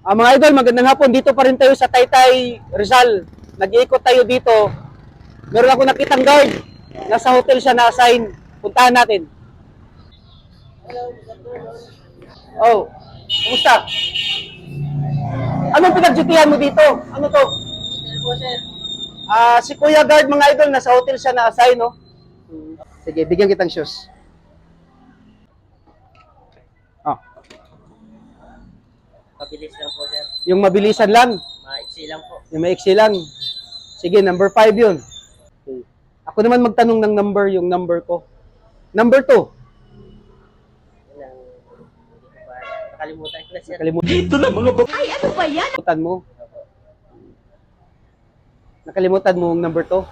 Mga idol, magandang hapon. Dito pa rin tayo sa Taytay, Rizal. Nag-iikot tayo dito. Meron ako nakitang guard. Nasa hotel siya na-assign. Puntahan natin. Oh, kumusta? Anong pinag-dutyhan mo dito? Ano to? Hotel po, sir. Si Kuya Guard, mga idol, nasa hotel siya na-assign, no? Sige, bigyan kitang shoes. Oh, Pabilis lang po, sir. yung mabilisan lang. Maiksi lang po. Yung maiksi lang. Sige, number 5 yun. Okay. Ako naman magtanong ng number, yung number ko. Number 2. Yun ang, hindi ko ba, nakalimutan ko na, sir. Nakalimutan mo. Nakalimutan mo yung number 2.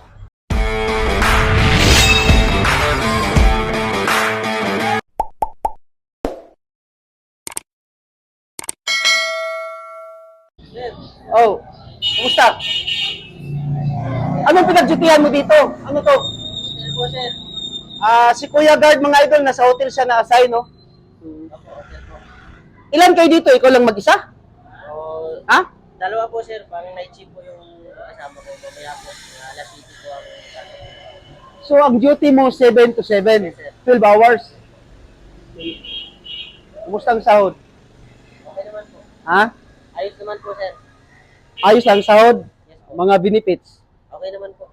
Sir, Oh, kumusta? Anong pinag-dutyhan mo dito? Ano to? hotel po, sir. Si Kuya Guard, mga idol, nasa hotel siya na-assign, no? Opo, hotel po. Ilan kayo dito? Ikaw lang mag-isa? O, Ha? dalawa po, sir. Pang night shift po yung kasama ko. Mamaya po, alas 7 po ang kasama. So, ang duty mo 7 to 7. Yes, sir. 12 hours. Kumusta ang sahod? Okay naman po. Ha? Ayos naman po, sir. Ayos lang sahod? Yes po. Mga benefits? Okay naman po.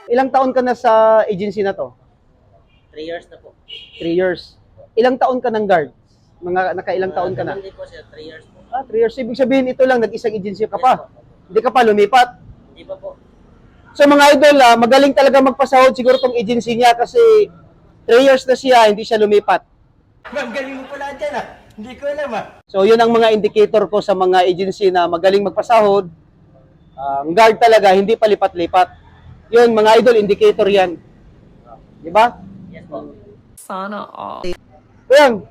Ilang taon ka na sa agency na to? 3 years na po. 3 years. Ilang taon ka ng guard? Nakailang taon ka na? Hindi po, sir. 3 years po. 3 years. Ibig sabihin, ito lang, nag-isang agency ka Yes pa. po. Hindi ka pa lumipat. Hindi pa po. So mga idol, magaling talaga magpasahod siguro tong agency niya kasi 3 years na siya, hindi siya lumipat. Ma'am, galing mo pala dyan ah. Hindi ko alam ah. So yun ang mga indicator ko sa mga agency na magaling magpasahod. Ang guard talaga, hindi pa lipat-lipat. Yun, mga idol, indicator yan. Di ba? Yes po. Sana all. Kuyang,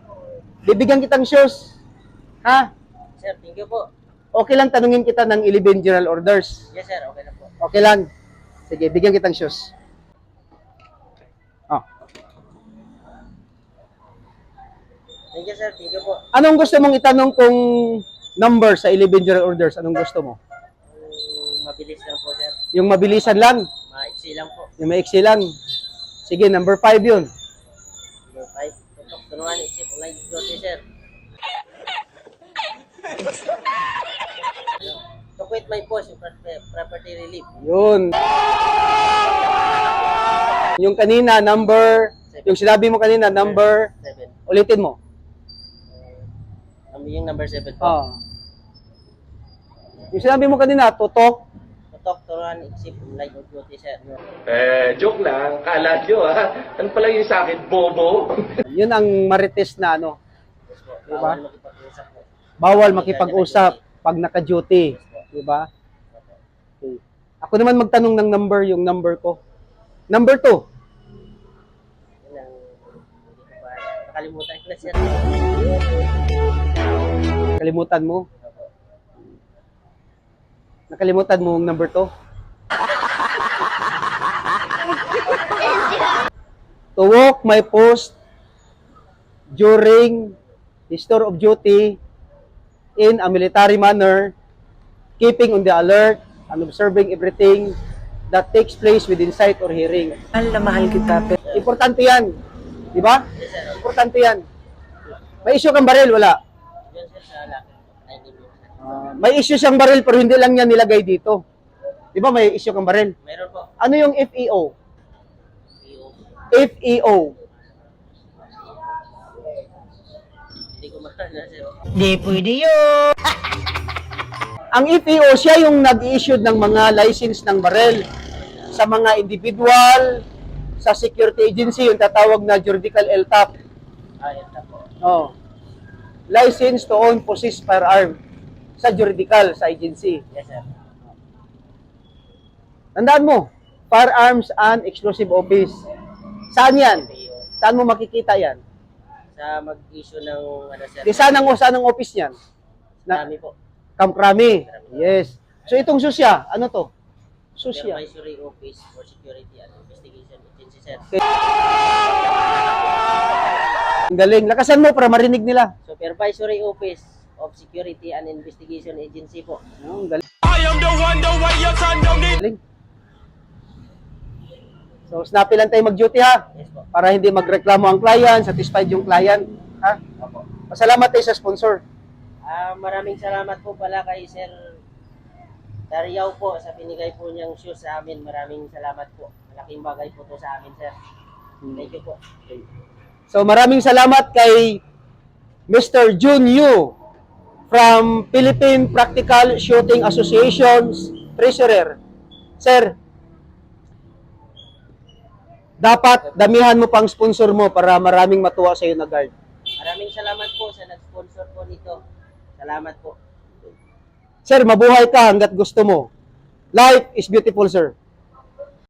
bibigyan kitang shoes. Ha? Sir, thank you po. Okay lang tanungin kita ng 11 general orders. Yes, sir. Okay na po. Okay lang. Sige, bigyan kitang shoes. Oh. Thank you, sir. Thank you po. Anong gusto mong itanong kung number sa 11 general orders? Anong gusto mo? Mabilis lang po, sir. Yung mabilisan lang? Maiksi lang po. Yung maiksi lang? Sige, number 5 yun. Number 5. Tutok, tunuan, isip, online duty, sir. To quit my post, yung property relief. Yun. Yung kanina, number, yung sinabi mo kanina, number, 7. ulitin mo. Yung number 7 po. Ah. Yung sinabi mo kanina, tutok, Tutok, tunuan, isip, online duty, sir. Joke lang. Kala nyo ha. Ano pala yung sa akin? Bobo? yun ang marites na ano. Yes po. Diba? Bawal makipag-usap po. Bawal makipag-usap pag naka-duty. Diba? Okay. Ako naman magtanong ng number, yung number ko. Number 2. Yun ang, hindi ko ba, nakalimutan ko na, sir. Kalimutan mo. Nakalimutan mo yung number 2. To walk my post during the store of duty in a military manner, keeping on the alert and observing everything that takes place within sight or hearing. Mahal na mahal kita, pero Importante yan. Di ba? Yes, sir. Importante yan. May issue kang baril, wala. Yun, sir, sa laki. 90 minutes. May issue siyang baril pero hindi lang niya nilagay dito. Di ba may issue kang baril? Meron po. Ano yung FEO? PO. FEO. Hindi ko makana, sir. Hindi pwede yun. Ang FEO, siya yung nag-issue ng mga license ng baril sa mga individual, sa security agency, yung tatawag na juridical LTAP. Yun na po. Oh. License to own, possess firearm sa juridical, sa agency. Yes, sir. Tandaan mo, Firearms and Explosive Office. Saan yan? PO. Saan mo makikita yan? Sa mag-issue ng, ano, sir. Di saan ang office niyan? Dami po. Camp Crami. Yes. So itong susya, ano to? Susya. Supervisory Office for Security and Investigation Agency, sir. Ang galing. Lakasan mo para marinig nila. Supervisory Office of Security and Investigation Agency po. Ang galing. So, snappy lang tayo mag-duty ha. Yes po. Para hindi magreklamo ang client, satisfied yung client. Ha? Opo. Pasalamat tayo sa sponsor. Maraming salamat po pala kay Sir Dariao po sa binigay po niyang shoes sa amin. Maraming salamat po. Malaking bagay po to sa amin, sir. Thank you po. So, maraming salamat kay Mr. Jun Yu from Philippine Practical Shooting Association's Treasurer. Sir, dapat damihan mo pang sponsor mo para maraming matuwa sa iyo na guard. Maraming salamat po sa nag-sponsor po nito. Salamat po. Sir, mabuhay ka hanggat gusto mo. Life is beautiful, sir.